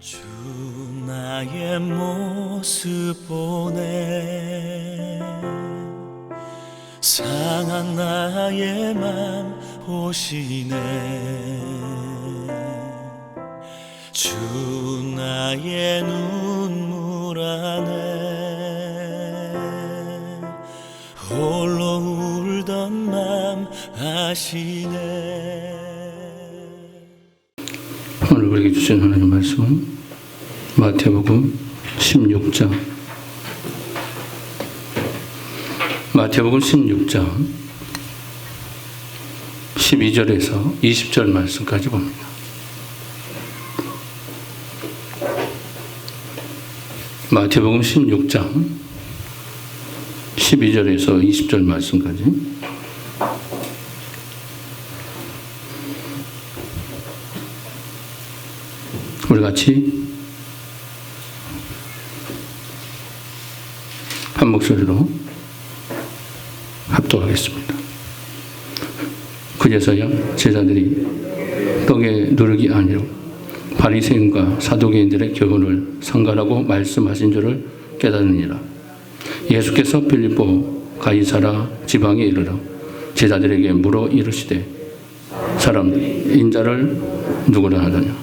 주 나의 모습 보네 상한 나의 맘 보시네 주 나의 눈물 안에 홀로 울던 맘 아시네. 오늘 우리에게 주신 하나님 말씀은 마태복음 16장 마태복음 16장 12절에서 20절 말씀까지 봅니다. 마태복음 16장 12절에서 20절 말씀까지 우리 같이 한 목소리로 합독하겠습니다. 그제서야 제자들이 떡에 누르기 아니로 바리새인과 사두개인들의 교훈을 상관하고 말씀하신 줄을 깨달으니라. 예수께서 빌립보 가이사라 지방에 이르러 제자들에게 물어 이르시되 사람 인자를 누구라 하더냐.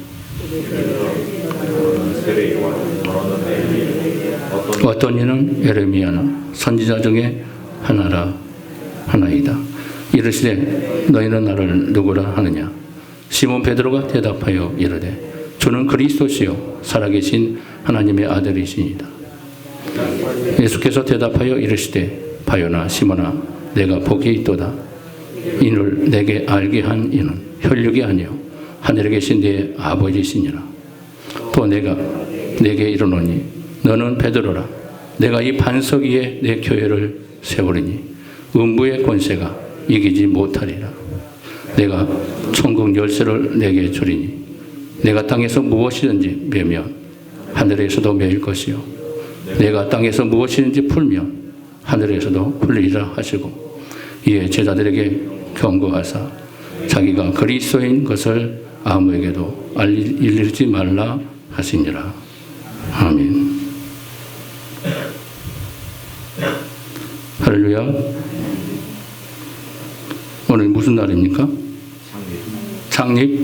어떤 이는 에레미야나 선지자 중에 하나이다. 이르시되 너희는 나를 누구라 하느냐. 시몬 베드로가 대답하여 이르되 주는 그리스도시요 살아계신 하나님의 아들이시니이다. 예수께서 대답하여 이르시되 바요나 시몬아 내가 복이 있도다. 이를 내게 알게 한 이는 혈육이 아니요 하늘에 계신 네 아버지시니라. 또 내가 내게 이르노니 너는 베드로라. 내가 이 반석 위에 내 교회를 세우리니 음부의 권세가 이기지 못하리라. 내가 천국 열쇠를 내게 주리니 내가 땅에서 무엇이든지 매면 하늘에서도 매일 것이요 내가 땅에서 무엇이든지 풀면 하늘에서도 풀리리라 하시고 이에 제자들에게 경고하사 자기가 그리스도인 것을 아무에게도 알리지 말라 하시니라. 아멘. 할렐루야. 오늘 무슨 날입니까? 창립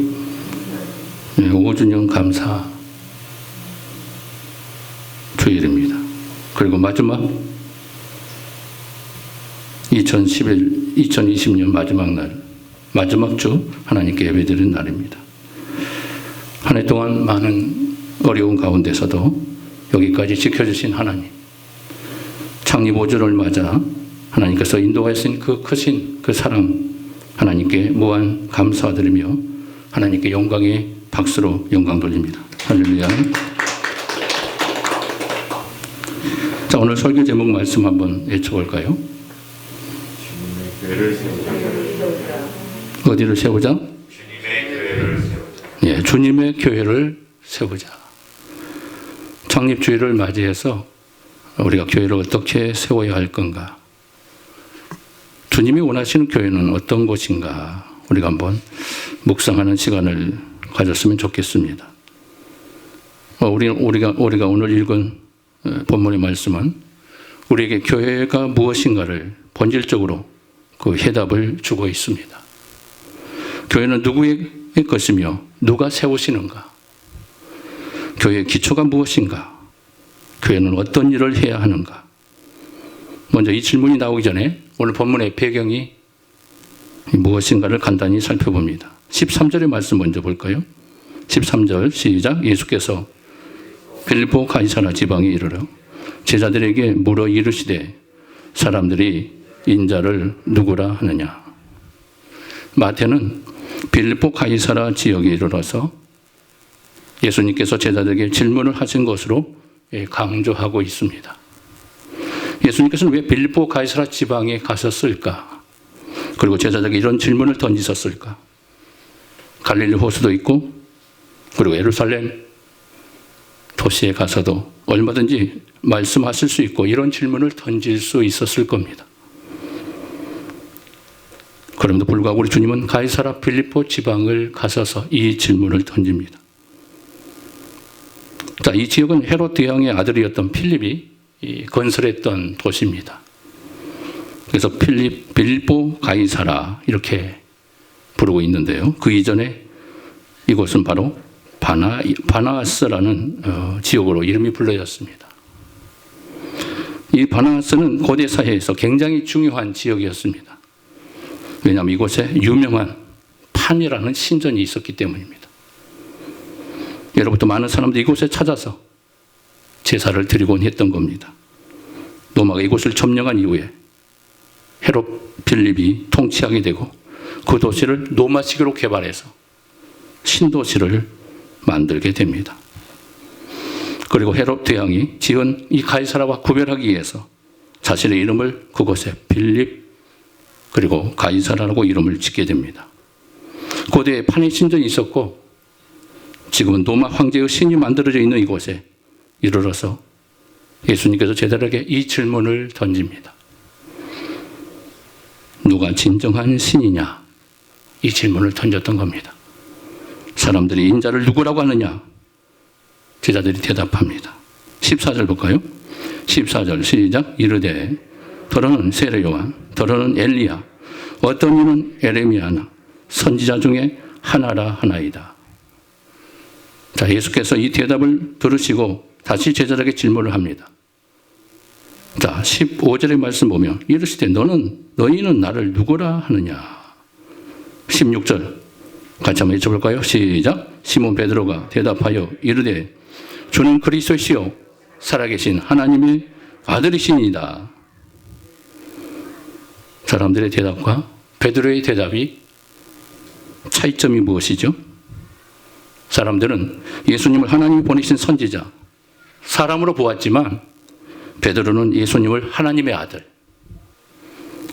5주년 감사 주일입니다. 그리고 마지막 2020년 마지막 날, 마지막 주 하나님께 예배드리는 날입니다. 한 해 동안 많은 어려운 가운데서도 여기까지 지켜주신 하나님, 창립 5주를 맞아 하나님께서 인도하신 그 크신 그 사랑 하나님께 무한 감사드리며 하나님께 영광의 박수로 영광 돌립니다. 할렐루야. 자, 오늘 설교 제목 말씀 한번 외쳐볼까요? 교회를 세우자. 어디를 세우자? 주님의 교회를 세우자. 예, 주님의 교회를 세우자. 창립주일을 맞이해서 우리가 교회를 어떻게 세워야 할 건가? 주님이 원하시는 교회는 어떤 곳인가? 우리가 한번 묵상하는 시간을 가졌으면 좋겠습니다. 우리가 오늘 읽은 본문의 말씀은 우리에게 교회가 무엇인가를 본질적으로 그 해답을 주고 있습니다. 교회는 누구의 것이며 누가 세우시는가? 교회의 기초가 무엇인가? 교회는 어떤 일을 해야 하는가? 먼저 이 질문이 나오기 전에 오늘 본문의 배경이 무엇인가를 간단히 살펴봅니다. 13절의 말씀 먼저 볼까요? 13절 시작. 예수께서 빌립보 가이사라 지방에 이르러 제자들에게 물어 이르시되 사람들이 인자를 누구라 하느냐. 마태는 빌립보 가이사라 지역에 이르러서 예수님께서 제자들에게 질문을 하신 것으로 강조하고 있습니다. 예수님께서는 왜 빌립보 가이사라 지방에 가셨을까? 그리고 제자들에게 이런 질문을 던지셨을까? 갈릴리 호수도 있고 그리고 예루살렘 도시에 가서도 얼마든지 말씀하실 수 있고 이런 질문을 던질 수 있었을 겁니다. 그럼에도 불구하고 우리 주님은 가이사라 빌립보 지방을 가셔서 이 질문을 던집니다. 자, 이 지역은 헤롯 대왕의 아들이었던 필립이 건설했던 도시입니다. 그래서 필립 빌보 가이사라 이렇게 부르고 있는데요. 그 이전에 이곳은 바로 바나아스라는 지역으로 이름이 불려졌습니다. 이 바나아스는 고대 사회에서 굉장히 중요한 지역이었습니다. 왜냐하면 이곳에 유명한 판이라는 신전이 있었기 때문입니다. 예로부터 많은 사람들이 이곳에 찾아서 제사를 드리곤 했던 겁니다. 로마가 이곳을 점령한 이후에 헤롯 필립이 통치하게 되고 그 도시를 로마식으로 개발해서 신도시를 만들게 됩니다. 그리고 헤롯 대왕이 지은 이 가이사라와 구별하기 위해서 자신의 이름을 그곳에 빌립 그리고 가이사라라고 이름을 짓게 됩니다. 고대에 판의 신전이 있었고 지금은 로마 황제의 신이 만들어져 있는 이곳에 이르러서 예수님께서 제자들에게 이 질문을 던집니다. 누가 진정한 신이냐? 이 질문을 던졌던 겁니다. 사람들이 인자를 누구라고 하느냐? 제자들이 대답합니다. 14절 볼까요? 14절 시작. 이르되 더러는 세례 요한, 더러는 엘리야, 어떤 이는 에레미야나 선지자 중에 하나라 하나이다. 자, 예수께서 이 대답을 들으시고 다시 제자들에게 질문을 합니다. 자, 15절의 말씀 보면 이르시되 너희는 나를 누구라 하느냐? 16절 같이 한번 읽어볼까요? 시작. 시몬 베드로가 대답하여 이르되 주는 그리스도시요 살아계신 하나님의 아들이시니이다. 사람들의 대답과 베드로의 대답이 차이점이 무엇이죠? 사람들은 예수님을 하나님이 보내신 선지자, 사람으로 보았지만 베드로는 예수님을 하나님의 아들,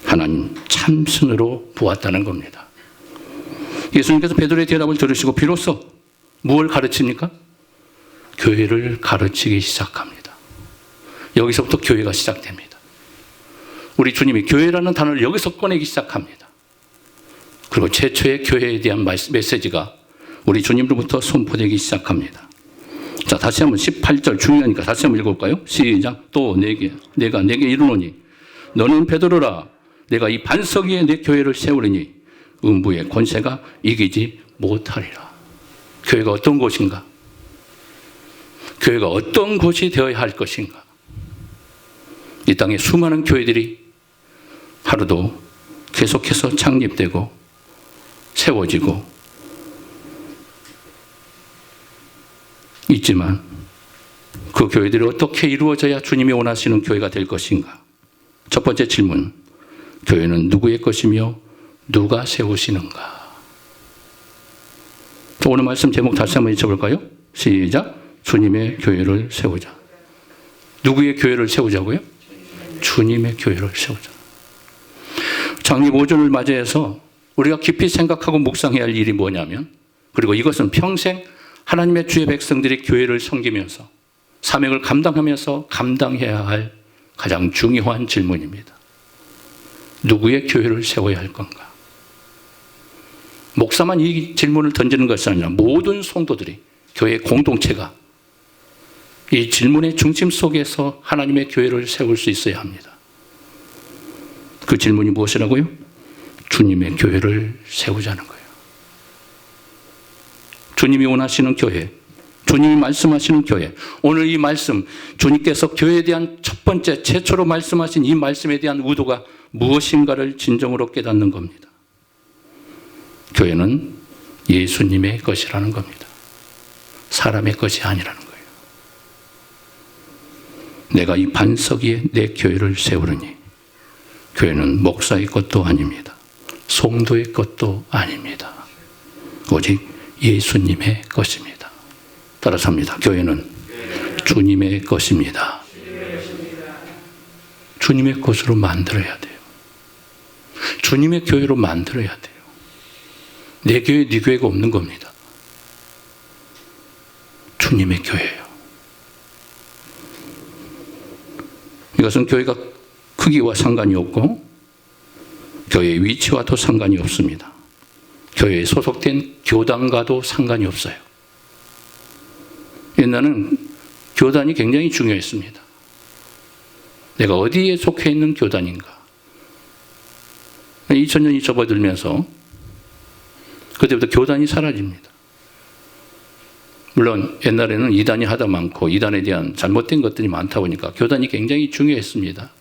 하나님 참신으로 보았다는 겁니다. 예수님께서 베드로의 대답을 들으시고 비로소 무엇을 가르칩니까? 교회를 가르치기 시작합니다. 여기서부터 교회가 시작됩니다. 우리 주님이 교회라는 단어를 여기서 꺼내기 시작합니다. 그리고 최초의 교회에 대한 메시지가 우리 주님으로부터 선포되기 시작합니다. 자, 다시 한번 18절 중요하니까 다시 한번 읽어볼까요? 시작. 또 내가 내게 이르노니 너는 베드로라. 내가 이 반석 위에 내 교회를 세우리니 음부의 권세가 이기지 못하리라. 교회가 어떤 곳인가? 교회가 어떤 곳이 되어야 할 것인가? 이 땅에 수많은 교회들이 하루도 계속해서 창립되고 세워지고 있지만 그 교회들이 어떻게 이루어져야 주님이 원하시는 교회가 될 것인가? 첫 번째 질문, 교회는 누구의 것이며 누가 세우시는가? 오늘 말씀 제목 다시 한번 읽어볼까요? 시작. 주님의 교회를 세우자. 누구의 교회를 세우자고요? 주님의 교회를 세우자. 장립 5주를 맞이해서 우리가 깊이 생각하고 묵상해야 할 일이 뭐냐면, 그리고 이것은 평생 하나님의 주의 백성들이 교회를 섬기면서 사명을 감당하면서 감당해야 할 가장 중요한 질문입니다. 누구의 교회를 세워야 할 건가? 목사만 이 질문을 던지는 것이 아니라 모든 성도들이, 교회 공동체가 이 질문의 중심 속에서 하나님의 교회를 세울 수 있어야 합니다. 그 질문이 무엇이라고요? 주님의 교회를 세우자는 거예요. 주님이 원하시는 교회, 주님이 말씀하시는 교회. 오늘 이 말씀, 주님께서 교회에 대한 첫 번째 최초로 말씀하신 이 말씀에 대한 의도가 무엇인가를 진정으로 깨닫는 겁니다. 교회는 예수님의 것이라는 겁니다. 사람의 것이 아니라는 거예요. 내가 이 반석 위에 내 교회를 세우르니, 교회는 목사의 것도 아닙니다. 성도의 것도 아닙니다. 오직 예수님의 것입니다. 따라서 합니다. 교회는 주님의 것입니다. 주님의 것으로 만들어야 돼요. 주님의 교회로 만들어야 돼요. 내 교회, 네 교회가 없는 겁니다. 주님의 교회예요. 이것은 교회가 크기와 상관이 없고 교회의 위치와도 상관이 없습니다. 교회에 소속된 교단과도 상관이 없어요. 옛날에는 교단이 굉장히 중요했습니다. 내가 어디에 속해 있는 교단인가. 2000년이 접어들면서 그때부터 교단이 사라집니다. 물론 옛날에는 이단이 하다 많고 이단에 대한 잘못된 것들이 많다 보니까 교단이 굉장히 중요했습니다.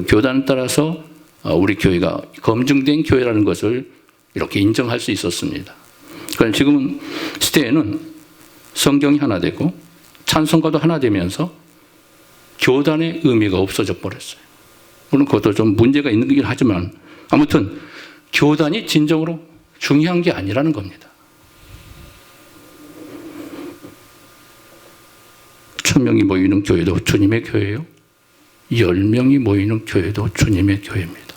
교단을 따라서 우리 교회가 검증된 교회라는 것을 이렇게 인정할 수 있었습니다. 그런데 지금 시대에는 성경이 하나 되고 찬송가도 하나 되면서 교단의 의미가 없어져 버렸어요. 물론 그것도 좀 문제가 있는 거긴 하지만 아무튼 교단이 진정으로 중요한 게 아니라는 겁니다. 1000명이 모이는 교회도 주님의 교회예요. 10명이 모이는 교회도 주님의 교회입니다.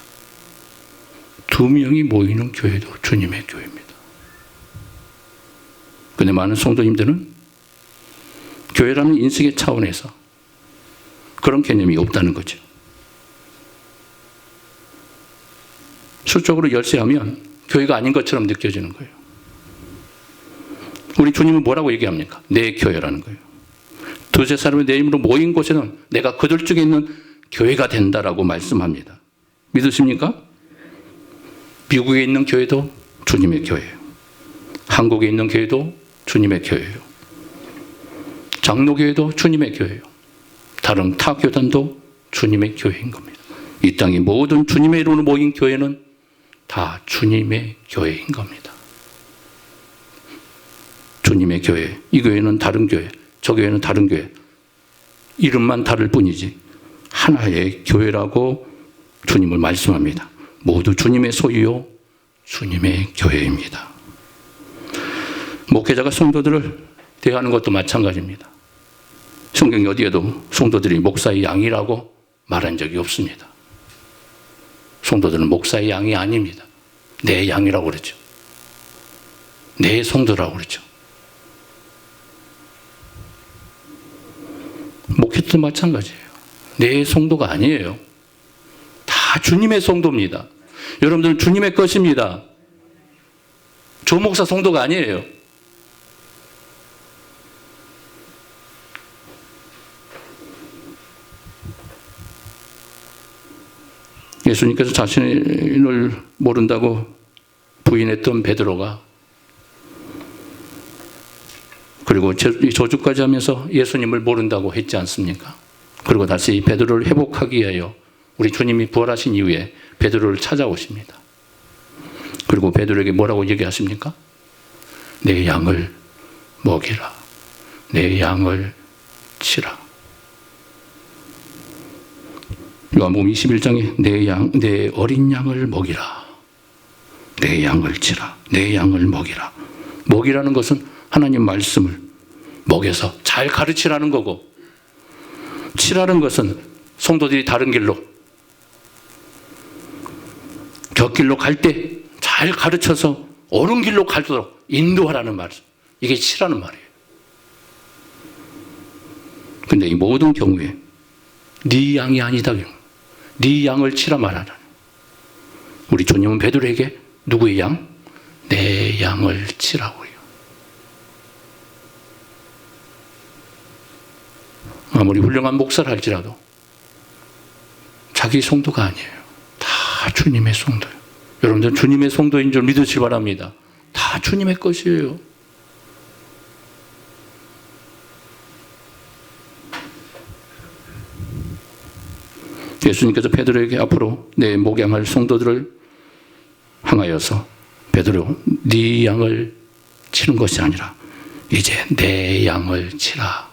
2명이 모이는 교회도 주님의 교회입니다. 그런데 많은 성도님들은 교회라는 인식의 차원에서 그런 개념이 없다는 거죠. 수적으로 열세하면 교회가 아닌 것처럼 느껴지는 거예요. 우리 주님은 뭐라고 얘기합니까? 내 교회라는 거예요. 두세 사람이 내 이름으로 모인 곳에는 내가 그들 중에 있는 교회가 된다라고 말씀합니다. 믿으십니까? 미국에 있는 교회도 주님의 교회예요. 한국에 있는 교회도 주님의 교회예요. 장로교회도 주님의 교회예요. 다른 타 교단도 주님의 교회인 겁니다. 이 땅의 모든 주님의 이름으로 모인 교회는 다 주님의 교회인 겁니다. 주님의 교회, 이 교회는 다른 교회, 저 교회는 다른 교회. 이름만 다를 뿐이지 하나의 교회라고 주님을 말씀합니다. 모두 주님의 소유요, 주님의 교회입니다. 목회자가 성도들을 대하는 것도 마찬가지입니다. 성경이 어디에도 성도들이 목사의 양이라고 말한 적이 없습니다. 성도들은 목사의 양이 아닙니다. 내 양이라고 그러죠. 내 성도라고 그러죠. 목회도 마찬가지예요. 내 성도가 아니에요. 다 주님의 성도입니다. 여러분들은 주님의 것입니다. 조 목사 성도가 아니에요. 예수님께서 자신을 모른다고 부인했던 베드로가 그리고 저주까지 하면서 예수님을 모른다고 했지 않습니까? 그리고 다시 베드로를 회복하기 위하여 우리 주님이 부활하신 이후에 베드로를 찾아오십니다. 그리고 베드로에게 뭐라고 얘기하십니까? 내 양을 먹이라. 내 양을 치라. 요한복음 21장에 내 어린 양을 먹이라. 내 양을 치라. 내 양을 먹이라. 먹이라는 것은 하나님 말씀을 먹여서 잘 가르치라는 거고, 치라는 것은 성도들이 다른 길로, 곁길로 갈 때 잘 가르쳐서 옳은 길로 갈도록 인도하라는 말. 이게 치라는 말이에요. 근데 이 모든 경우에 네 양이 아니다. 네 양을 치라 말하라. 우리 주님은 베드로에게 누구의 양? 내 양을 치라고 해요. 아무리 훌륭한 목사를 할지라도 자기 성도가 아니에요. 다 주님의 성도예요. 여러분들 주님의 성도인 줄 믿으시기 바랍니다. 다 주님의 것이에요. 예수님께서 베드로에게 앞으로 내 목양할 성도들을 향하여서 베드로, 네 양을 치는 것이 아니라 이제 내 양을 치라.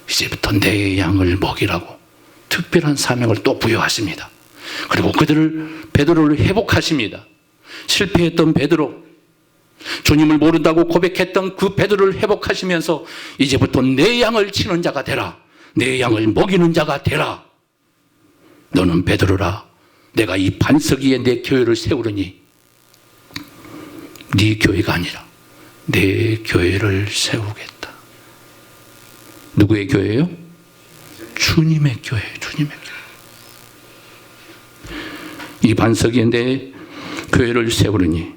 이제부터 내 양을 먹이라고 특별한 사명을 또 부여하십니다. 그리고 베드로를 회복하십니다. 실패했던 베드로, 주님을 모른다고 고백했던 그 베드로를 회복하시면서 이제부터 내 양을 치는 자가 되라. 내 양을 먹이는 자가 되라. 너는 베드로라. 내가 이 반석 위에 내 교회를 세우려니 네 교회가 아니라 내 교회를 세우겠다. 누구의 교회예요? 주님의 교회, 주님의 교회. 이 반석 위에 내 교회를 세우려니.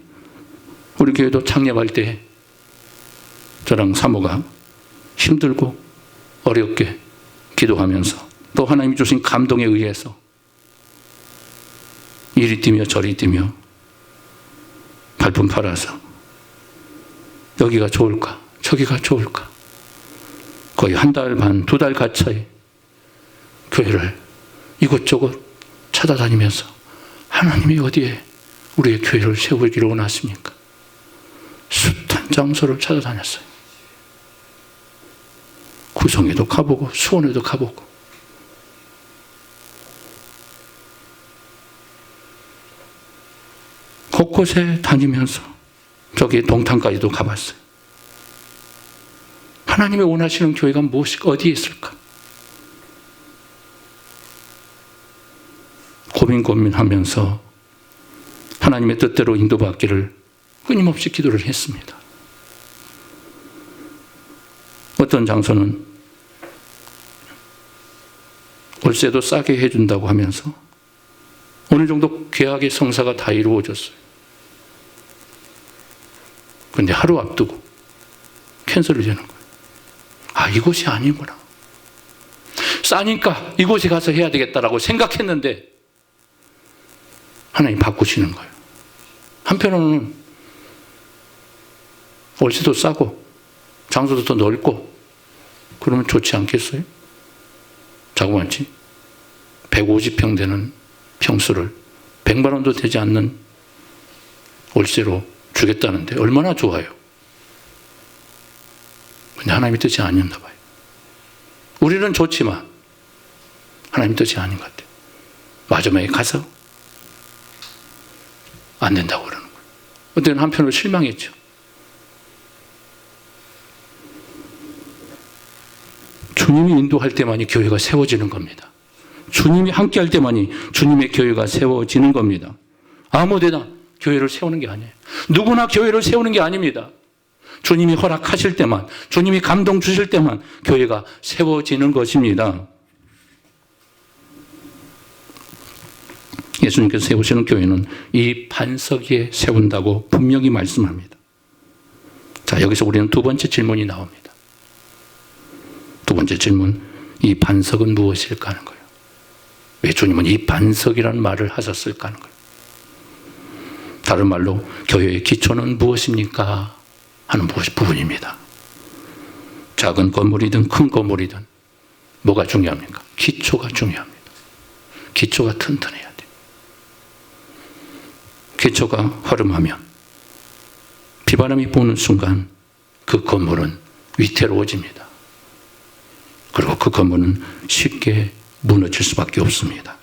우리 교회도 창립할 때 저랑 사모가 힘들고 어렵게 기도하면서 또 하나님이 주신 감동에 의해서 이리 뛰며 저리 뛰며 발품 팔아서 여기가 좋을까 저기가 좋을까 거의 한 달 반, 2달 가까이 교회를 이곳저곳 찾아다니면서 하나님이 어디에 우리의 교회를 세우기를 원하십니까? 숱한 장소를 찾아다녔어요. 구성에도 가보고 수원에도 가보고 곳곳에 다니면서 저기 동탄까지도 가봤어요. 하나님이 원하시는 교회가 무엇일까? 어디에 있을까? 고민하면서 하나님의 뜻대로 인도받기를 끊임없이 기도를 했습니다. 어떤 장소는 월세도 싸게 해준다고 하면서 어느 정도 계약의 성사가 다 이루어졌어요. 그런데 하루 앞두고 캔슬이 되는 거예요. 아, 이곳이 아니구나. 싸니까 이곳에 가서 해야 되겠다라고 생각했는데 하나님 바꾸시는 거예요. 한편으로는 월세도 싸고 장소도 더 넓고 그러면 좋지 않겠어요? 자그마치 150평 되는 평수를 100만 원도 되지 않는 월세로 주겠다는데 얼마나 좋아요. 근데 하나님의 뜻이 아니었나 봐요. 우리는 좋지만 하나님의 뜻이 아닌 것 같아요. 마지막에 가서 안 된다고 그러는 거예요. 어떤 한편으로 실망했죠. 주님이 인도할 때만이 교회가 세워지는 겁니다. 주님이 함께할 때만이 주님의 교회가 세워지는 겁니다. 아무 데나 교회를 세우는 게 아니에요. 누구나 교회를 세우는 게 아닙니다. 주님이 허락하실 때만, 주님이 감동 주실 때만 교회가 세워지는 것입니다. 예수님께서 세우시는 교회는 이 반석 위에 세운다고 분명히 말씀합니다. 자, 여기서 우리는 두 번째 질문이 나옵니다. 두 번째 질문, 이 반석은 무엇일까 하는 거예요. 왜 주님은 이 반석이라는 말을 하셨을까 하는 거예요. 다른 말로 교회의 기초는 무엇입니까 하는 부분입니다. 작은 건물이든 큰 건물이든 뭐가 중요합니까? 기초가 중요합니다. 기초가 튼튼해야 돼요. 기초가 허름하면 비바람이 부는 순간 그 건물은 위태로워집니다. 그리고 그 건물은 쉽게 무너질 수밖에 없습니다.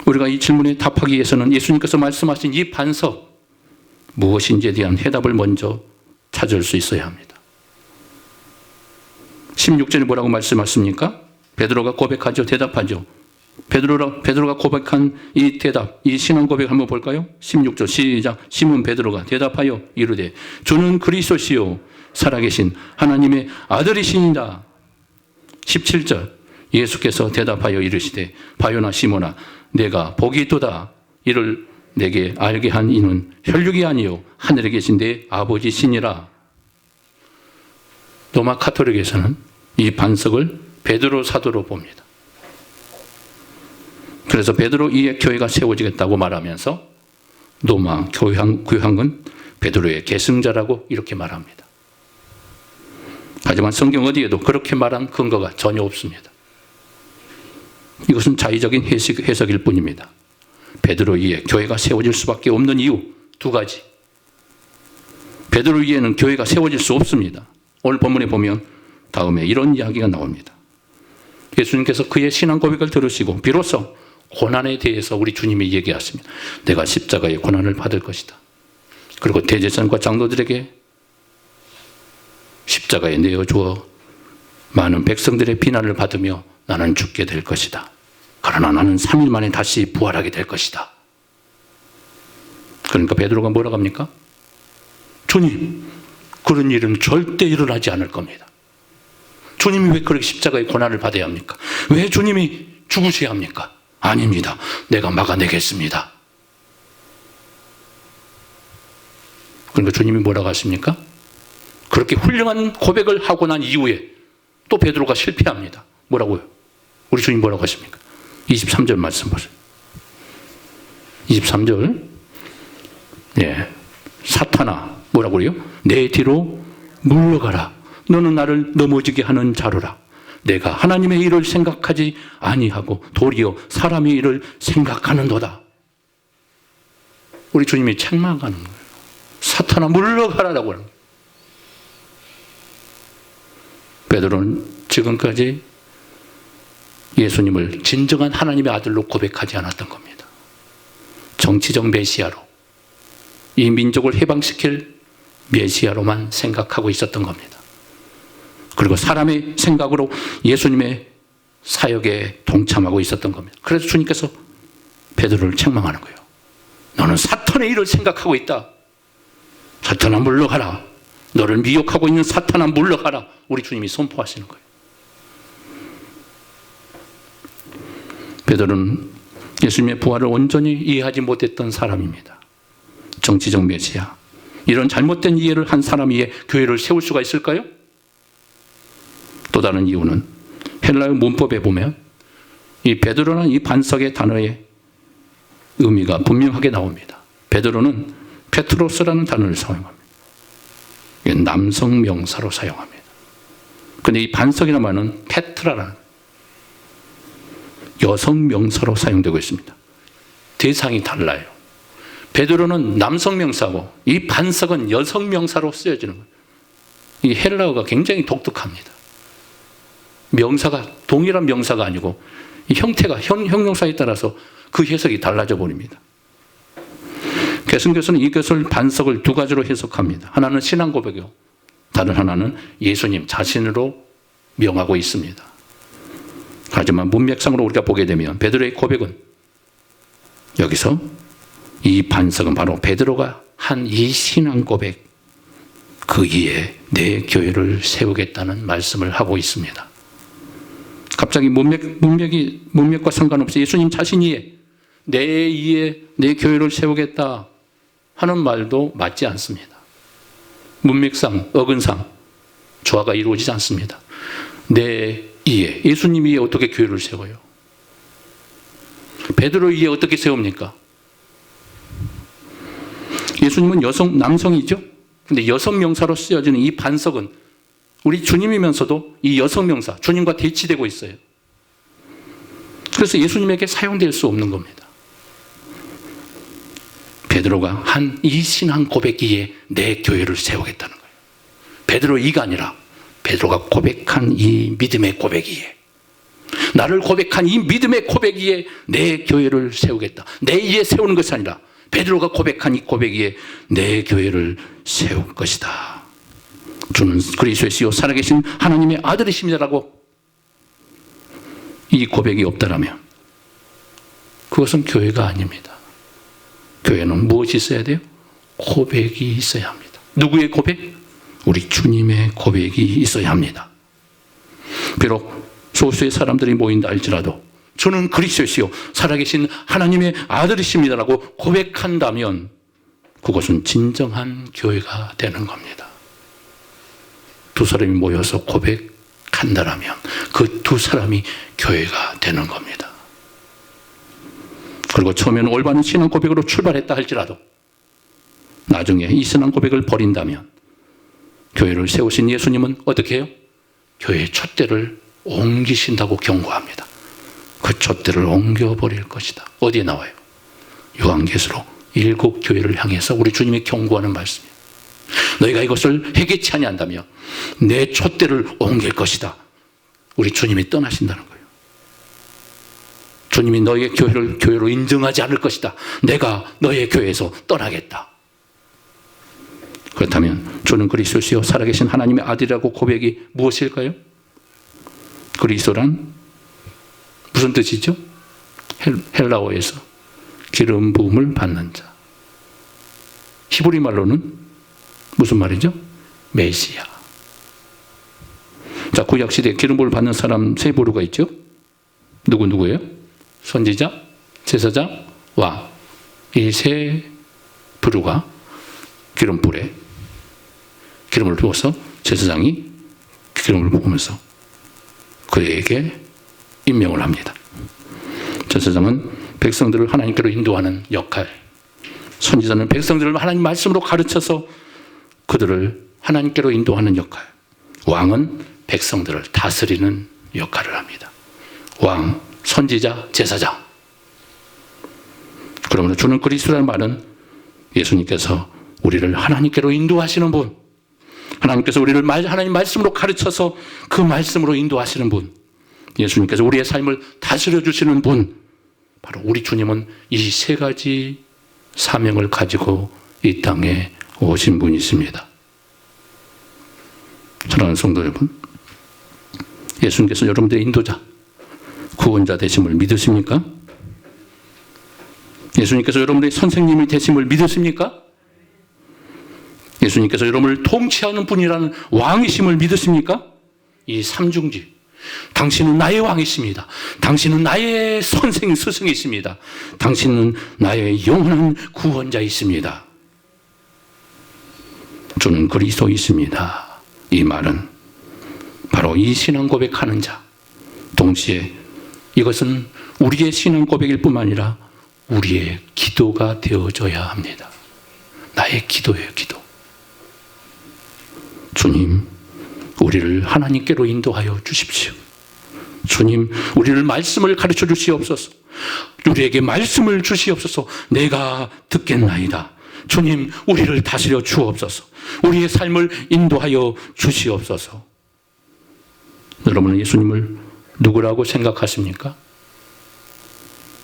우리가 이 질문에 답하기 위해서는 예수님께서 말씀하신 이 반석 무엇인지에 대한 해답을 먼저 찾을 수 있어야 합니다. 16절에 뭐라고 말씀하십니까? 베드로가 고백하죠. 대답하죠. 베드로가 고백한 이 대답, 이 신앙 고백 한번 볼까요? 16절 시작. 시몬 베드로가 대답하여 이르되 주는 그리스도시요 살아계신 하나님의 아들이시니라. 17절 예수께서 대답하여 이르시되 바요나 시몬아 내가 복이 있도다. 이를 내게 알게 한 이는 혈육이 아니요 하늘에 계신 내 아버지시니라. 로마 카톨릭에서는 이 반석을 베드로 사도로 봅니다. 그래서 베드로 이에 교회가 세워지겠다고 말하면서 로마 교황은 베드로의 계승자라고 이렇게 말합니다. 하지만 성경 어디에도 그렇게 말한 근거가 전혀 없습니다. 이것은 자의적인 해석일 뿐입니다. 베드로 위에 교회가 세워질 수밖에 없는 이유 두 가지. 베드로 위에는 교회가 세워질 수 없습니다. 오늘 본문에 보면 다음에 이런 이야기가 나옵니다. 예수님께서 그의 신앙 고백을 들으시고 비로소 고난에 대해서 우리 주님이 얘기하십니다. 내가 십자가의 고난을 받을 것이다. 그리고 대제사장과 장로들에게 십자가에 내어주어 많은 백성들의 비난을 받으며 나는 죽게 될 것이다. 그러나 나는 3일 만에 다시 부활하게 될 것이다. 그러니까 베드로가 뭐라고 합니까? 주님, 그런 일은 절대 일어나지 않을 겁니다. 주님이 왜 그렇게 십자가의 고난을 받아야 합니까? 왜 주님이 죽으셔야 합니까? 아닙니다. 내가 막아내겠습니다. 그러니까 주님이 뭐라고 하십니까? 그렇게 훌륭한 고백을 하고 난 이후에 또 베드로가 실패합니다. 뭐라고요? 우리 주님 뭐라고 하십니까? 23절 말씀 보세요. 23절. 예. 사탄아, 뭐라고 그래요? 내 뒤로 물러가라. 너는 나를 넘어지게 하는 자로라. 내가 하나님의 일을 생각하지 아니하고 도리어 사람의 일을 생각하는도다. 우리 주님이 책망하는 거예요. 사탄아, 물러가라라고 하는 거예요. 베드로는 지금까지 예수님을 진정한 하나님의 아들로 고백하지 않았던 겁니다. 정치적 메시아로, 이 민족을 해방시킬 메시아로만 생각하고 있었던 겁니다. 그리고 사람의 생각으로 예수님의 사역에 동참하고 있었던 겁니다. 그래서 주님께서 베드로를 책망하는 거예요. 너는 사탄의 일을 생각하고 있다. 사탄아, 물러가라. 너를 미혹하고 있는 사탄아, 물러가라. 우리 주님이 선포하시는 거예요. 베드로는 예수님의 부활을 온전히 이해하지 못했던 사람입니다. 정치적 메시아. 이런 잘못된 이해를 한 사람 위에 교회를 세울 수가 있을까요? 또 다른 이유는 헬라어 문법에 보면 이 베드로라는 이 반석의 단어의 의미가 분명하게 나옵니다. 베드로는 페트로스라는 단어를 사용합니다. 남성 명사로 사용합니다. 그런데 이 반석이라는 말은 페트라라는 여성 명사로 사용되고 있습니다. 대상이 달라요. 베드로는 남성 명사고 이 반석은 여성 명사로 쓰여지는 거예요. 이 헬라어가 굉장히 독특합니다. 명사가 동일한 명사가 아니고 이 형태가 형용사에 따라서 그 해석이 달라져 버립니다. 개성교수는 이것을 반석을 두 가지로 해석합니다. 하나는 신앙 고백이고 다른 하나는 예수님 자신으로 명하고 있습니다. 하지만 문맥상으로 우리가 보게 되면 베드로의 고백은 여기서 이 반석은 바로 베드로가 한 이 신앙 고백, 그 위에 내 교회를 세우겠다는 말씀을 하고 있습니다. 갑자기 문맥과 상관없이 예수님 자신이 내 위에 내 교회를 세우겠다 하는 말도 맞지 않습니다. 문맥상, 어근상 조화가 이루어지지 않습니다. 내 위에, 예수님 위에 어떻게 교회를 세워요? 베드로 위에 어떻게 세웁니까? 예수님은 남성이죠? 근데 여성 명사로 쓰여지는 이 반석은 우리 주님이면서도 이 여성 명사, 주님과 대치되고 있어요. 그래서 예수님에게 사용될 수 없는 겁니다. 베드로가 한 이 신앙 고백 위에 내 교회를 세우겠다는 거예요. 베드로 이가 아니라 베드로가 고백한 이 믿음의 고백 위에, 나를 고백한 이 믿음의 고백 위에 내 교회를 세우겠다. 내 위에 세우는 것이 아니라 베드로가 고백한 이 고백 위에 내 교회를 세울 것이다. 주는 그리스도시요 살아계신 하나님의 아들이십니다라고 이 고백이 없다라면 그것은 교회가 아닙니다. 교회는 무엇이 있어야 돼요? 고백이 있어야 합니다. 누구의 고백? 우리 주님의 고백이 있어야 합니다. 비록 소수의 사람들이 모인다 할지라도 저는 그리스도시요 살아계신 하나님의 아들이십니다라고 고백한다면 그것은 진정한 교회가 되는 겁니다. 두 사람이 모여서 고백한다라면 그 두 사람이 교회가 되는 겁니다. 그리고 처음에는 올바른 신앙 고백으로 출발했다 할지라도 나중에 이 신앙 고백을 버린다면 교회를 세우신 예수님은 어떻게 해요? 교회의 촛대를 옮기신다고 경고합니다. 그 촛대를 옮겨버릴 것이다. 어디에 나와요? 요한계시록 7교회를 향해서 우리 주님이 경고하는 말씀이에요. 너희가 이것을 회개치 아니한다면 내 촛대를 옮길 것이다. 우리 주님이 떠나신다는 거예요. 주님이 너희의 교회를 교회로 인정하지 않을 것이다. 내가 너희의 교회에서 떠나겠다. 그렇다면 주는 그리스도시요 살아계신 하나님의 아들이라고 고백이 무엇일까요? 그리스도란 무슨 뜻이죠? 헬라어에서 기름 부음을 받는 자. 히브리 말로는 무슨 말이죠? 메시아. 자, 구약시대에 기름 부음을 받는 사람 세 부류가 있죠? 누구예요? 선지자, 제사장, 왕. 이 세 부류가 기름불에 기름을 부어서 제사장이 기름을 부으면서 그에게 임명을 합니다. 제사장은 백성들을 하나님께로 인도하는 역할, 선지자는 백성들을 하나님 말씀으로 가르쳐서 그들을 하나님께로 인도하는 역할, 왕은 백성들을 다스리는 역할을 합니다. 왕, 선지자, 제사장. 그러므로 주는 그리스도라는 말은 예수님께서 우리를 하나님께로 인도하시는 분, 하나님께서 우리를 하나님 말씀으로 가르쳐서 그 말씀으로 인도하시는 분, 예수님께서 우리의 삶을 다스려 주시는 분, 바로 우리 주님은 이 세 가지 사명을 가지고 이 땅에 오신 분이십니다. 사랑하는 성도 여러분, 예수님께서 여러분들의 인도자, 구원자 되심을 믿으십니까? 예수님께서 여러분들의 선생님이 되심을 믿으십니까? 예수님께서 여러분을 통치하는 분이라는 왕이심을 믿으십니까? 이 삼중지, 당신은 나의 왕이십니다. 당신은 나의 선생 스승이십니다. 당신은 나의 영원한 구원자이십니다. 주는 그리스도이십니다. 이 말은 바로 이 신앙 고백하는 자, 동시에 이것은 우리의 신앙 고백일 뿐만 아니라 우리의 기도가 되어져야 합니다. 나의 기도예요, 기도. 주님, 우리를 하나님께로 인도하여 주십시오. 주님, 우리를 말씀을 가르쳐 주시옵소서. 우리에게 말씀을 주시옵소서. 내가 듣겠나이다. 주님, 우리를 다스려 주옵소서. 우리의 삶을 인도하여 주시옵소서. 여러분은 예수님을 누구라고 생각하십니까?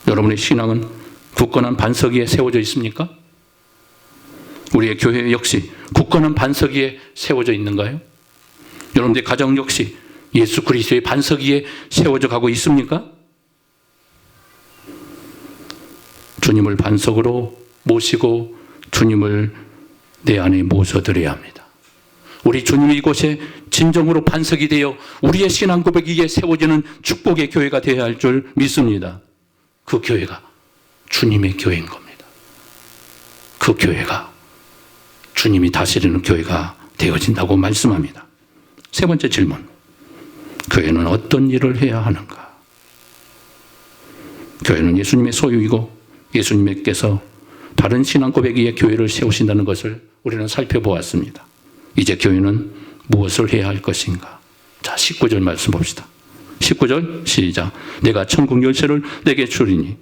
여러분의 신앙은 굳건한 반석 위에 세워져 있습니까? 우리의 교회 역시 굳건한 반석 위에 세워져 있는가요? 여러분들의 가정 역시 예수 그리스도의 반석 위에 세워져 가고 있습니까? 주님을 반석으로 모시고 주님을 내 안에 모셔드려야 합니다. 우리 주님이 이곳에 진정으로 반석이 되어 우리의 신앙 고백 위에 세워지는 축복의 교회가 되어야 할 줄 믿습니다. 그 교회가 주님의 교회인 겁니다. 그 교회가 주님이 다스리는 교회가 되어진다고 말씀합니다. 세 번째 질문, 교회는 어떤 일을 해야 하는가? 교회는 예수님의 소유이고 예수님께서 다른 신앙 고백 위에 교회를 세우신다는 것을 우리는 살펴보았습니다. 이제 교회는 무엇을 해야 할 것인가? 자, 19절 말씀 봅시다. 19절 시작. 내가 천국 열쇠를 내게 주리니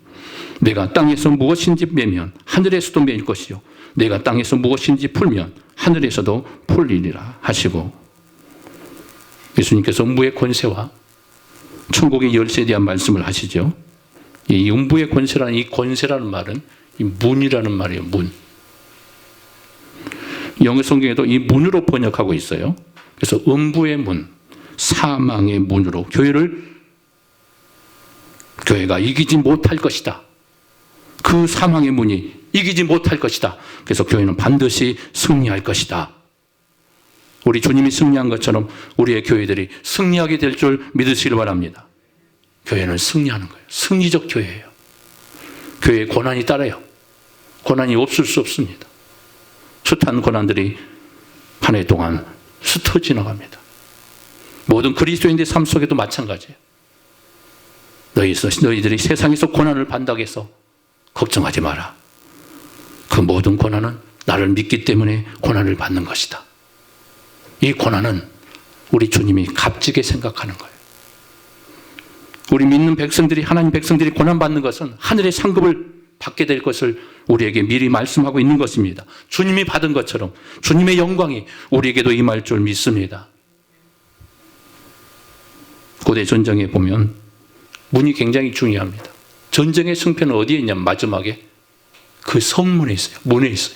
내가 땅에서 무엇인지 매면 하늘에서도 매일 것이요 내가 땅에서 무엇인지 풀면 하늘에서도 풀리리라 하시고, 예수님께서 음부의 권세와 천국의 열쇠에 대한 말씀을 하시죠. 이 음부의 권세라는 이 권세라는 말은 이 문이라는 말이에요. 문. 영어 성경에도 이 문으로 번역하고 있어요. 그래서 음부의 문, 사망의 문으로 교회가 이기지 못할 것이다. 그 사망의 문이 이기지 못할 것이다. 그래서 교회는 반드시 승리할 것이다. 우리 주님이 승리한 것처럼 우리의 교회들이 승리하게 될 줄 믿으시길 바랍니다. 교회는 승리하는 거예요. 승리적 교회예요. 교회에 고난이 따라요. 고난이 없을 수 없습니다. 숱한 고난들이 한 해 동안 스쳐 지나갑니다. 모든 그리스도인의 삶 속에도 마찬가지예요. 너희들이 세상에서 고난을 받는다고 해서 걱정하지 마라. 그 모든 고난은 나를 믿기 때문에 고난을 받는 것이다. 이 고난은 우리 주님이 값지게 생각하는 거예요. 우리 믿는 백성들이, 하나님 백성들이 고난받는 것은 하늘의 상급을 받게 될 것을 우리에게 미리 말씀하고 있는 것입니다. 주님이 받은 것처럼 주님의 영광이 우리에게도 임할 줄 믿습니다. 고대 전쟁에 보면 문이 굉장히 중요합니다. 전쟁의 승패는 어디에 있냐면 마지막에 그 성문에 있어요. 문에 있어요.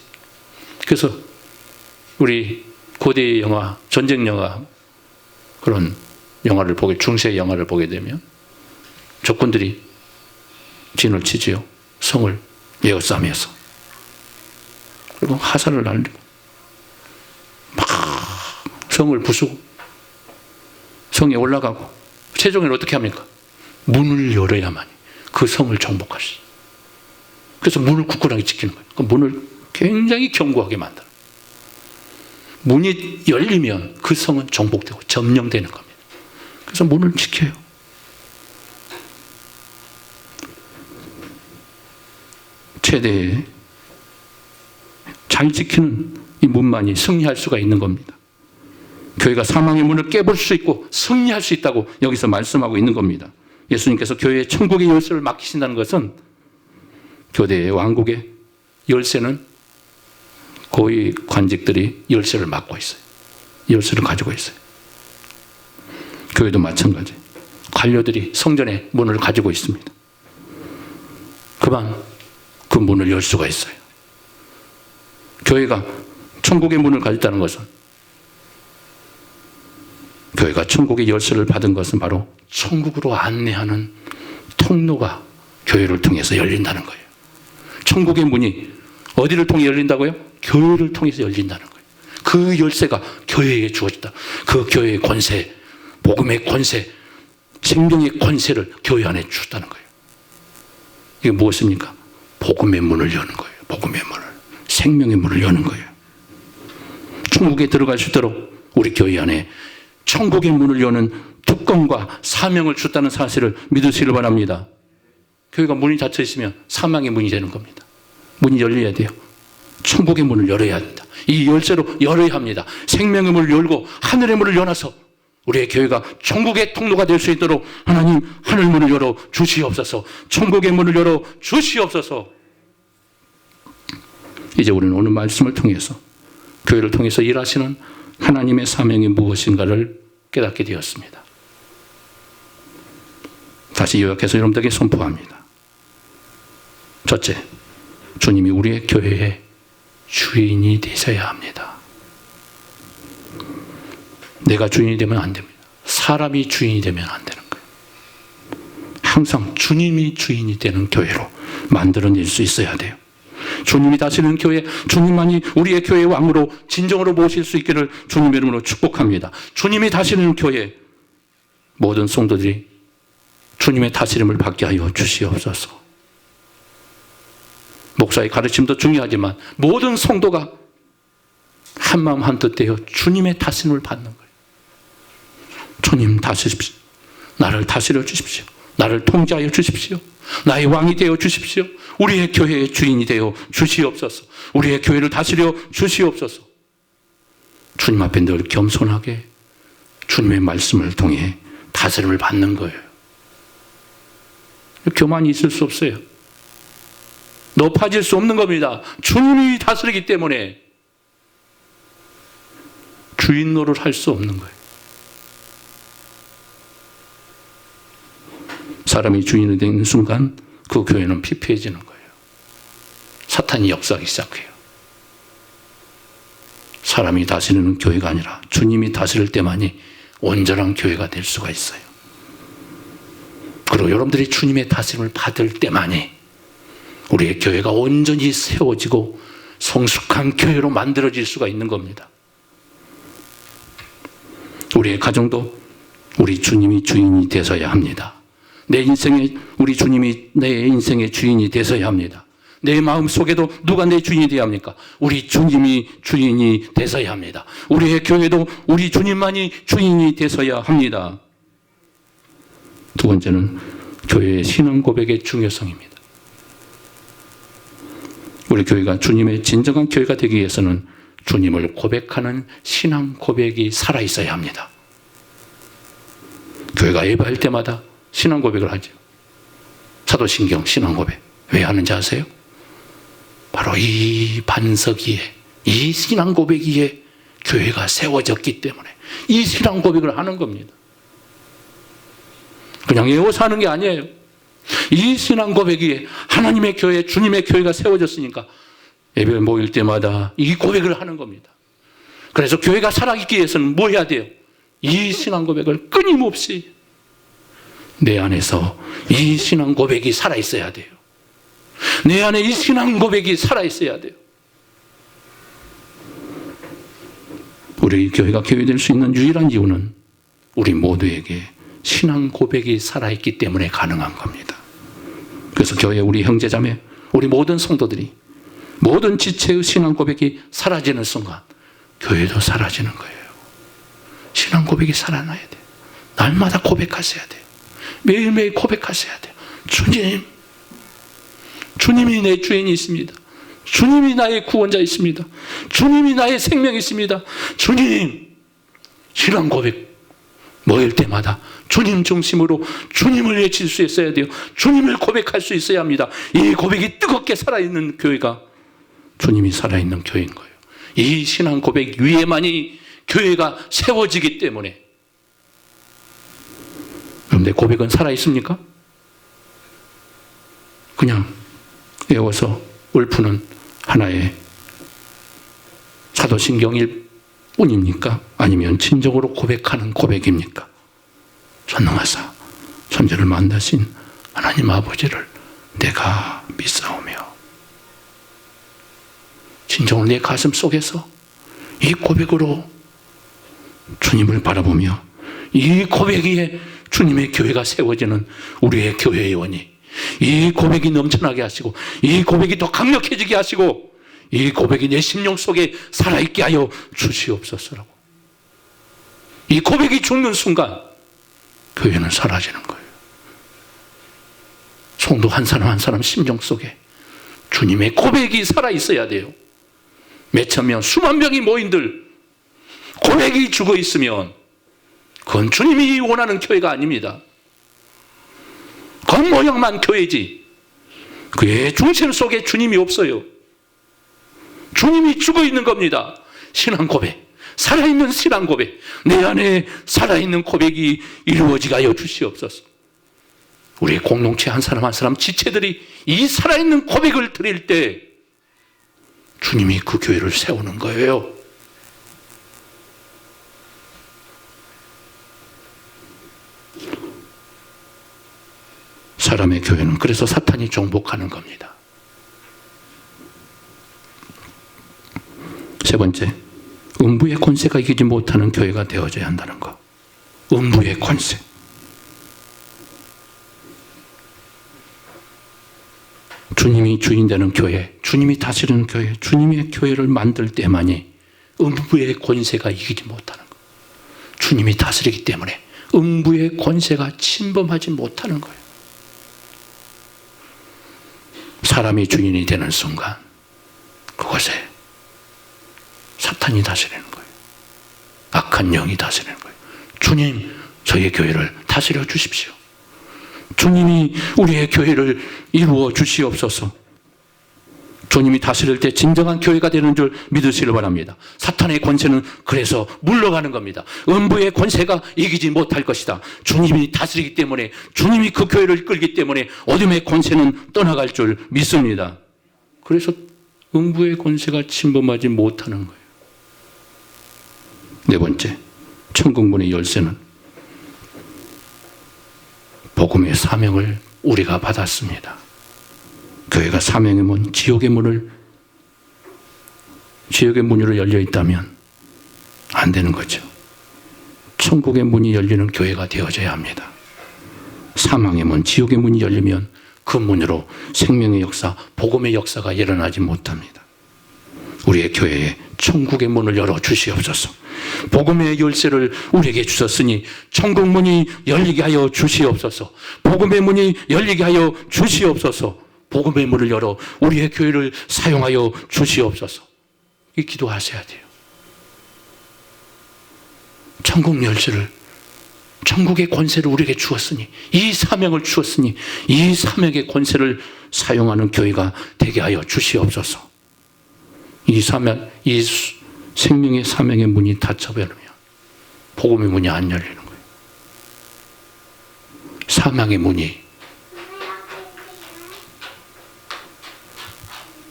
그래서 우리 고대 영화, 전쟁 영화, 그런 영화를 중세 영화를 보게 되면 적군들이 진을 치지요. 성을 에워싸면서. 그리고 화살을 날리고 막 성을 부수고 성에 올라가고, 최종에는 어떻게 합니까? 문을 열어야만 그 성을 정복할 수 있어요. 그래서 문을 굳건하게 지키는 거예요. 그 문을 굉장히 견고하게 만들어요. 문이 열리면 그 성은 정복되고 점령되는 겁니다. 그래서 문을 지켜요. 최대의 잘 지키는 이 문만이 승리할 수가 있는 겁니다. 교회가 사망의 문을 깨볼 수 있고 승리할 수 있다고 여기서 말씀하고 있는 겁니다. 예수님께서 교회에 천국의 열쇠를 맡기신다는 것은 교대의 왕국의 열쇠는 고위 관직들이 열쇠를 맡고 있어요. 열쇠를 가지고 있어요. 교회도 마찬가지. 관료들이 성전의 문을 가지고 있습니다. 그만 그 문을 열 수가 있어요. 교회가 천국의 문을 가졌다는 것은, 교회가 천국의 열쇠를 받은 것은 바로 천국으로 안내하는 통로가 교회를 통해서 열린다는 거예요. 천국의 문이 어디를 통해 열린다고요? 교회를 통해서 열린다는 거예요. 그 열쇠가 교회에 주어졌다. 그 교회의 권세, 복음의 권세, 생명의 권세를 교회 안에 주었다는 거예요. 이게 무엇입니까? 복음의 문을 여는 거예요. 복음의 문을, 생명의 문을 여는 거예요. 천국에 들어갈 수 있도록 우리 교회 안에 천국의 문을 여는 특권과 사명을 줬다는 사실을 믿으시길 바랍니다. 교회가 문이 닫혀 있으면 사망의 문이 되는 겁니다. 문이 열려야 돼요. 천국의 문을 열어야 합니다. 이 열쇠로 열어야 합니다. 생명의 문을 열고 하늘의 문을 열어서 우리의 교회가 천국의 통로가 될 수 있도록 하나님 하늘 문을 열어 주시옵소서. 천국의 문을 열어 주시옵소서. 이제 우리는 오늘 말씀을 통해서 교회를 통해서 일하시는 하나님의 사명이 무엇인가를 깨닫게 되었습니다. 다시 요약해서 여러분들에게 선포합니다. 첫째, 주님이 우리의 교회의 주인이 되셔야 합니다. 내가 주인이 되면 안 됩니다. 사람이 주인이 되면 안 되는 거예요. 항상 주님이 주인이 되는 교회로 만들어낼 수 있어야 돼요. 주님이 다스리는 교회, 주님만이 우리의 교회의 왕으로 진정으로 모실 수 있기를 주님의 이름으로 축복합니다. 주님이 다스리는 교회, 모든 성도들이 주님의 다스림을 받게 하여 주시옵소서. 목사의 가르침도 중요하지만 모든 성도가 한마음 한뜻 되어 주님의 다스림을 받는 거예요. 주님 다스리십시오. 나를 다스려 주십시오. 나를 통제하여 주십시오. 나의 왕이 되어 주십시오. 우리의 교회의 주인이 되어 주시옵소서. 우리의 교회를 다스려 주시옵소서. 주님 앞에 늘 겸손하게 주님의 말씀을 통해 다스림을 받는 거예요. 교만이 있을 수 없어요. 높아질 수 없는 겁니다. 주님이 다스리기 때문에 주인 노릇을 할 수 없는 거예요. 사람이 주인이 되는 순간 그 교회는 피폐해지는 거예요. 사탄이 역사하기 시작해요. 사람이 다스리는 교회가 아니라 주님이 다스릴 때만이 온전한 교회가 될 수가 있어요. 그리고 여러분들이 주님의 다스림을 받을 때만이 우리의 교회가 온전히 세워지고 성숙한 교회로 만들어질 수가 있는 겁니다. 우리의 가정도 우리 주님이 주인이 되셔야 합니다. 내 인생에 우리 주님이 내 인생의 주인이 되셔야 합니다. 내 마음 속에도 누가 내 주인이 되어야 합니까? 우리 주님이 주인이 되셔야 합니다. 우리의 교회도 우리 주님만이 주인이 되셔야 합니다. 두 번째는 교회의 신앙 고백의 중요성입니다. 우리 교회가 주님의 진정한 교회가 되기 위해서는 주님을 고백하는 신앙 고백이 살아있어야 합니다. 교회가 예배할 때마다 신앙 고백을 하죠. 사도신경 신앙 고백. 왜 하는지 아세요? 바로 이 반석 위에, 이 신앙 고백 위에 교회가 세워졌기 때문에 이 신앙 고백을 하는 겁니다. 그냥 외워서 하는 게 아니에요. 이 신앙 고백 위에 하나님의 교회, 주님의 교회가 세워졌으니까 예배 모일 때마다 이 고백을 하는 겁니다. 그래서 교회가 살아있기 위해서는 뭐 해야 돼요? 이 신앙 고백을 끊임없이 내 안에서 이 신앙 고백이 살아있어야 돼요. 내 안에 이 신앙 고백이 살아있어야 돼요. 우리 교회가 교회될 수 있는 유일한 이유는 우리 모두에게 신앙 고백이 살아있기 때문에 가능한 겁니다. 그래서 교회 우리 형제자매, 우리 모든 성도들이 모든 지체의 신앙 고백이 사라지는 순간 교회도 사라지는 거예요. 신앙 고백이 살아나야 돼요. 날마다 고백하셔야 돼요. 매일매일 고백하셔야 돼요. 주님, 주님이 내 주인이 있습니다. 주님이 나의 구원자 있습니다. 주님이 나의 생명이 있습니다. 주님, 신앙 고백 모일 때마다 주님 중심으로 주님을 외칠 수 있어야 돼요. 주님을 고백할 수 있어야 합니다. 이 고백이 뜨겁게 살아있는 교회가 주님이 살아있는 교회인 거예요. 이 신앙 고백 위에만이 교회가 세워지기 때문에. 그런데 고백은 살아있습니까? 그냥 외워서 읊푸는 하나의 사도신경일 뿐입니까? 아니면 진정으로 고백하는 고백입니까? 전능하사 천지를 만드신 하나님 아버지를 내가 믿사오며, 진정으로 내 가슴 속에서 이 고백으로 주님을 바라보며 이 고백 위에 주님의 교회가 세워지는 우리의 교회 의원이, 이 고백이 넘쳐나게 하시고 이 고백이 더 강력해지게 하시고 이 고백이 내 심령 속에 살아있게 하여 주시옵소서라고. 이 고백이 죽는 순간 교회는 사라지는 거예요. 성도 한 사람 한 사람 심령 속에 주님의 고백이 살아있어야 돼요. 몇천 명, 수만 명이 모인들 고백이 죽어 있으면 그건 주님이 원하는 교회가 아닙니다. 겉모양만 교회지 그의 중심 속에 주님이 없어요. 주님이 죽어 있는 겁니다. 신앙 고백, 살아있는 신앙 고백, 내 안에 살아있는 고백이 이루어지게 하여 주시옵소서. 우리의 공동체 한 사람 한 사람 지체들이 이 살아있는 고백을 드릴 때 주님이 그 교회를 세우는 거예요. 사람의 교회는 그래서 사탄이 정복하는 겁니다. 세 번째, 음부의 권세가 이기지 못하는 교회가 되어져야 한다는 것. 음부의 권세. 주님이 주인 되는 교회, 주님이 다스리는 교회, 주님의 교회를 만들 때만이 음부의 권세가 이기지 못하는 것. 주님이 다스리기 때문에 음부의 권세가 침범하지 못하는 거예요. 사람이 주인이 되는 순간 그곳에 사탄이 다스리는 거예요. 악한 영이 다스리는 거예요. 주님, 저희 교회를 다스려 주십시오. 주님이 우리의 교회를 이루어 주시옵소서. 주님이 다스릴 때 진정한 교회가 되는 줄 믿으시길 바랍니다. 사탄의 권세는 그래서 물러가는 겁니다. 음부의 권세가 이기지 못할 것이다. 주님이 다스리기 때문에, 주님이 그 교회를 이끌기 때문에 어둠의 권세는 떠나갈 줄 믿습니다. 그래서 음부의 권세가 침범하지 못하는 거예요. 네 번째, 천국문의 열쇠는 복음의 사명을 우리가 받았습니다. 교회가 사명의 문, 지옥의 문으로 열려 있다면 안 되는 거죠. 천국의 문이 열리는 교회가 되어져야 합니다. 사망의 문, 지옥의 문이 열리면 그 문으로 생명의 역사, 복음의 역사가 일어나지 못합니다. 우리의 교회에 천국의 문을 열어 주시옵소서. 복음의 열쇠를 우리에게 주셨으니 천국 문이 열리게 하여 주시옵소서. 복음의 문이 열리게 하여 주시옵소서. 복음의 문을 열어 우리의 교회를 사용하여 주시옵소서. 이 기도하셔야 돼요. 천국 열쇠를, 천국의 권세를 우리에게 주었으니, 이 사명을 주었으니 이 사명의 권세를 사용하는 교회가 되게 하여 주시옵소서. 이 사명, 이 생명의 사명의 문이 닫혀버리면 복음의 문이 안 열리는 거예요. 사망의 문이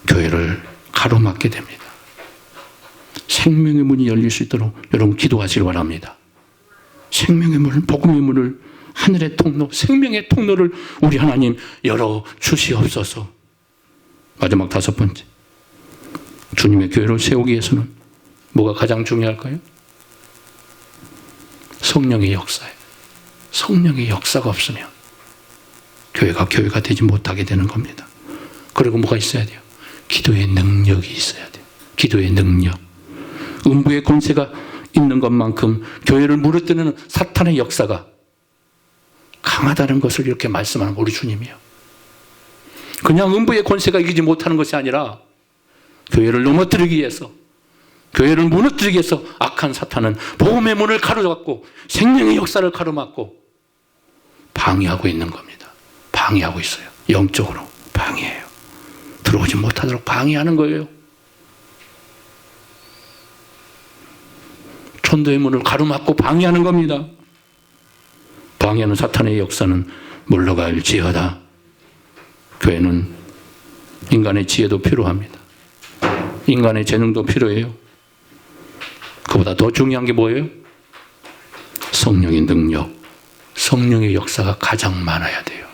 교회를 가로막게 됩니다. 생명의 문이 열릴 수 있도록 여러분 기도하시기 바랍니다. 생명의 문을, 복음의 문을, 하늘의 통로, 생명의 통로를 우리 하나님 열어 주시옵소서. 마지막 다섯 번째, 주님의 교회를 세우기 위해서는 뭐가 가장 중요할까요? 성령의 역사예요. 성령의 역사가 없으면 교회가 되지 못하게 되는 겁니다. 그리고 뭐가 있어야 돼요? 기도의 능력이 있어야 돼요. 기도의 능력. 음부의 권세가 있는 것만큼 교회를 무너뜨리는 사탄의 역사가 강하다는 것을 이렇게 말씀하는 우리 주님이요. 그냥 음부의 권세가 이기지 못하는 것이 아니라 교회를 넘어뜨리기 위해서, 교회를 무너뜨리기 위해서 악한 사탄은 복음의 문을 가로잡고 생명의 역사를 가로막고 방해하고 있는 겁니다. 방해하고 있어요. 영적으로 방해해요. 들어오지 못하도록 방해하는 거예요. 천도의 문을 가로막고 방해하는 겁니다. 방해하는 사탄의 역사는 물러갈지어다. 교회는 인간의 지혜도 필요합니다. 인간의 재능도 필요해요. 그보다 더 중요한 게 뭐예요? 성령의 능력, 성령의 역사가 가장 많아야 돼요.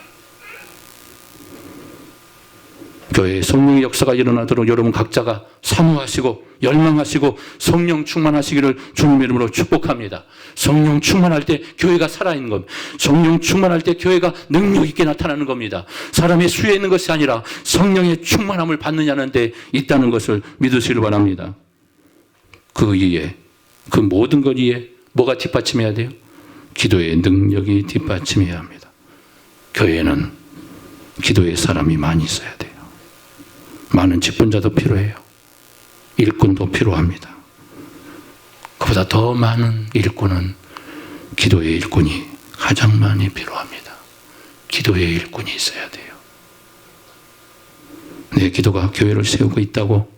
교회에 성령의 역사가 일어나도록 여러분 각자가 사모하시고 열망하시고 성령 충만하시기를 주님의 이름으로 축복합니다. 성령 충만할 때 교회가 살아있는 겁니다. 성령 충만할 때 교회가 능력 있게 나타나는 겁니다. 사람의 수에 있는 것이 아니라 성령의 충만함을 받느냐는 데 있다는 것을 믿으시길 바랍니다. 그 이에, 그 모든 것 이에 뭐가 뒷받침해야 돼요? 기도의 능력이 뒷받침해야 합니다. 교회에는 기도의 사람이 많이 있어야 돼요. 많은 직분자도 필요해요. 일꾼도 필요합니다. 그보다 더 많은 일꾼은 기도의 일꾼이 가장 많이 필요합니다. 기도의 일꾼이 있어야 돼요. 내 기도가 교회를 세우고 있다고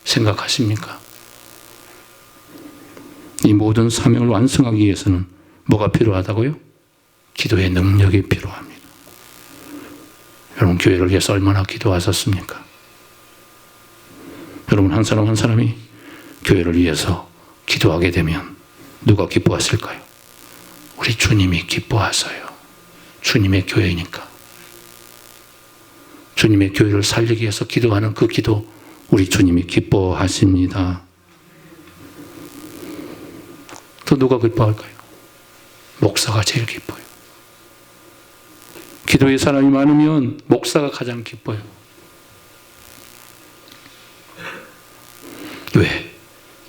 생각하십니까? 이 모든 사명을 완성하기 위해서는 뭐가 필요하다고요? 기도의 능력이 필요합니다. 여러분 교회를 위해서 얼마나 기도하셨습니까? 여러분 한 사람 한 사람이 교회를 위해서 기도하게 되면 누가 기뻐하실까요? 우리 주님이 기뻐하셔요. 주님의 교회니까. 주님의 교회를 살리기 위해서 기도하는 그 기도 우리 주님이 기뻐하십니다. 또 누가 기뻐할까요? 목사가 제일 기뻐요. 기도의 사람이 많으면 목사가 가장 기뻐요. 왜?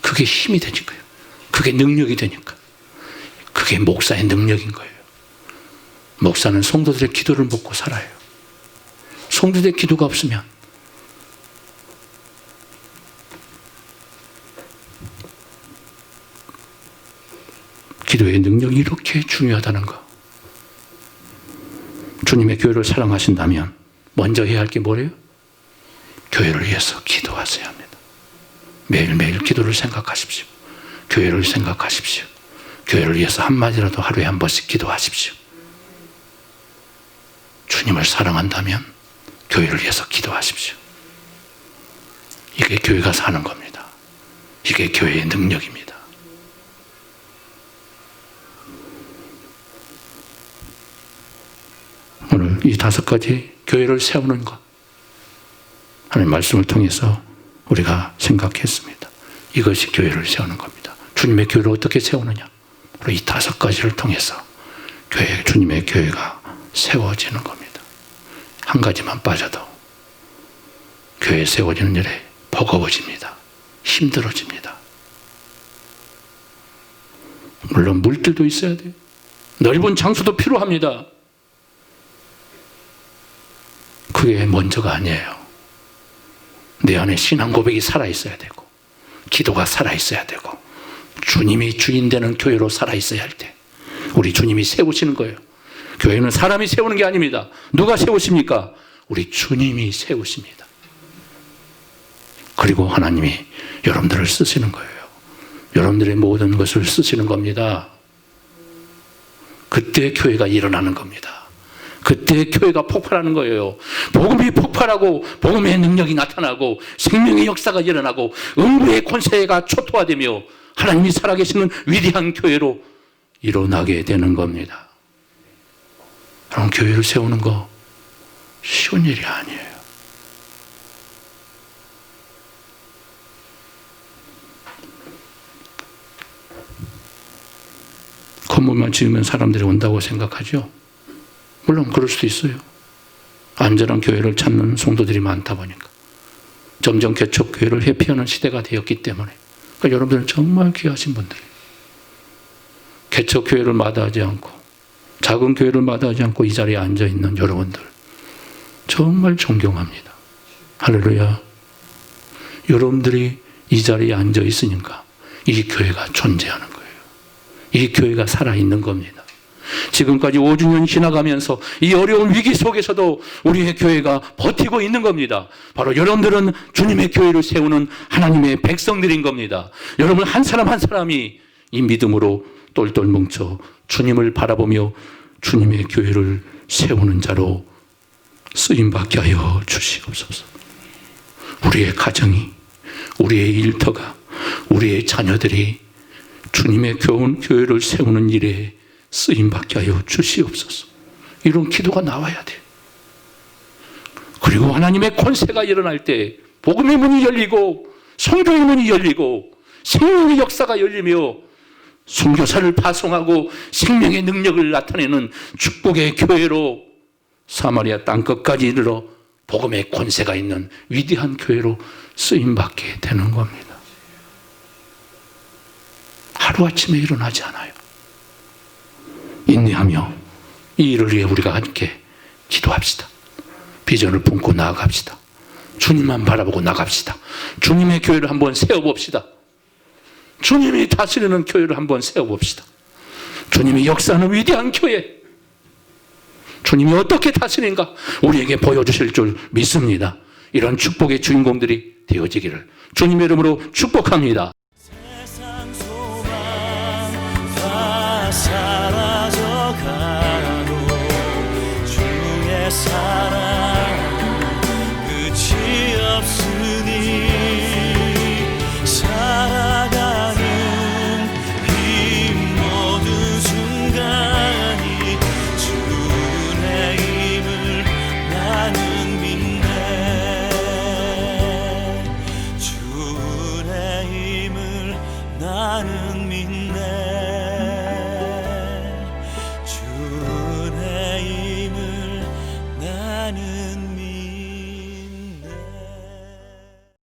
그게 힘이 되니까요. 그게 능력이 되니까. 그게 목사의 능력인 거예요. 목사는 성도들의 기도를 먹고 살아요. 성도들의 기도가 없으면 기도의 능력이 이렇게 중요하다는 거. 주님의 교회를 사랑하신다면 먼저 해야 할 게 뭐래요? 교회를 위해서 기도하셔야 합니다. 매일매일 기도를 생각하십시오. 교회를 생각하십시오. 교회를 위해서 한마디라도 하루에 한 번씩 기도하십시오. 주님을 사랑한다면 교회를 위해서 기도하십시오. 이게 교회가 사는 겁니다. 이게 교회의 능력입니다. 오늘 이 5가지 교회를 세우는 것, 하나님의 말씀을 통해서 우리가 생각했습니다. 이것이 교회를 세우는 겁니다. 주님의 교회를 어떻게 세우느냐? 바로 이 5가지를 통해서 주님의 교회가 세워지는 겁니다. 한 가지만 빠져도 교회 세워지는 일에 버거워집니다. 힘들어집니다. 물론 물들도 있어야 돼요. 넓은 장소도 필요합니다. 그게 먼저가 아니에요. 내 안에 신앙 고백이 살아있어야 되고 기도가 살아있어야 되고 주님이 주인 되는 교회로 살아있어야 할 때 우리 주님이 세우시는 거예요. 교회는 사람이 세우는 게 아닙니다. 누가 세우십니까? 우리 주님이 세우십니다. 그리고 하나님이 여러분들을 쓰시는 거예요. 여러분들의 모든 것을 쓰시는 겁니다. 그때 교회가 일어나는 겁니다. 그때 교회가 폭발하는 거예요. 복음이 폭발하고 복음의 능력이 나타나고 생명의 역사가 일어나고 음부의 권세가 초토화되며 하나님이 살아계시는 위대한 교회로 일어나게 되는 겁니다. 그럼 교회를 세우는 거 쉬운 일이 아니에요. 건물만 지으면 사람들이 온다고 생각하죠? 물론 그럴 수도 있어요. 안전한 교회를 찾는 성도들이 많다 보니까. 점점 개척교회를 회피하는 시대가 되었기 때문에. 그러니까 여러분들은 정말 귀하신 분들이에요. 개척교회를 마다하지 않고 작은 교회를 마다하지 않고 이 자리에 앉아있는 여러분들. 정말 존경합니다. 할렐루야. 여러분들이 이 자리에 앉아 있으니까 이 교회가 존재하는 거예요. 이 교회가 살아있는 겁니다. 지금까지 5주년 지나가면서 이 어려운 위기 속에서도 우리의 교회가 버티고 있는 겁니다. 바로 여러분들은 주님의 교회를 세우는 하나님의 백성들인 겁니다. 여러분 한 사람 한 사람이 이 믿음으로 똘똘 뭉쳐 주님을 바라보며 주님의 교회를 세우는 자로 쓰임받게 하여 주시옵소서. 우리의 가정이, 우리의 일터가, 우리의 자녀들이 주님의 교회를 세우는 일에 쓰임받게 하여 주시옵소서. 이런 기도가 나와야 돼요. 그리고 하나님의 권세가 일어날 때 복음의 문이 열리고 성경의 문이 열리고 생명의 역사가 열리며 선교사를 파송하고 생명의 능력을 나타내는 축복의 교회로 사마리아 땅끝까지 이르러 복음의 권세가 있는 위대한 교회로 쓰임받게 되는 겁니다. 하루아침에 일어나지 않아요. 인내하며 이 일을 위해 우리가 함께 기도합시다. 비전을 품고 나아갑시다. 주님만 바라보고 나갑시다. 주님의 교회를 한번 세워봅시다. 주님이 다스리는 교회를 한번 세워봅시다. 주님이 역사하는 위대한 교회, 주님이 어떻게 다스린가 우리에게 보여주실 줄 믿습니다. 이런 축복의 주인공들이 되어지기를 주님의 이름으로 축복합니다. 세상 소망 다 사라져가도 주의 사랑 끝이 없으니 살아가는 이 모든 순간이 주의 힘을 나는 믿네. 주의 힘을 나는 믿네.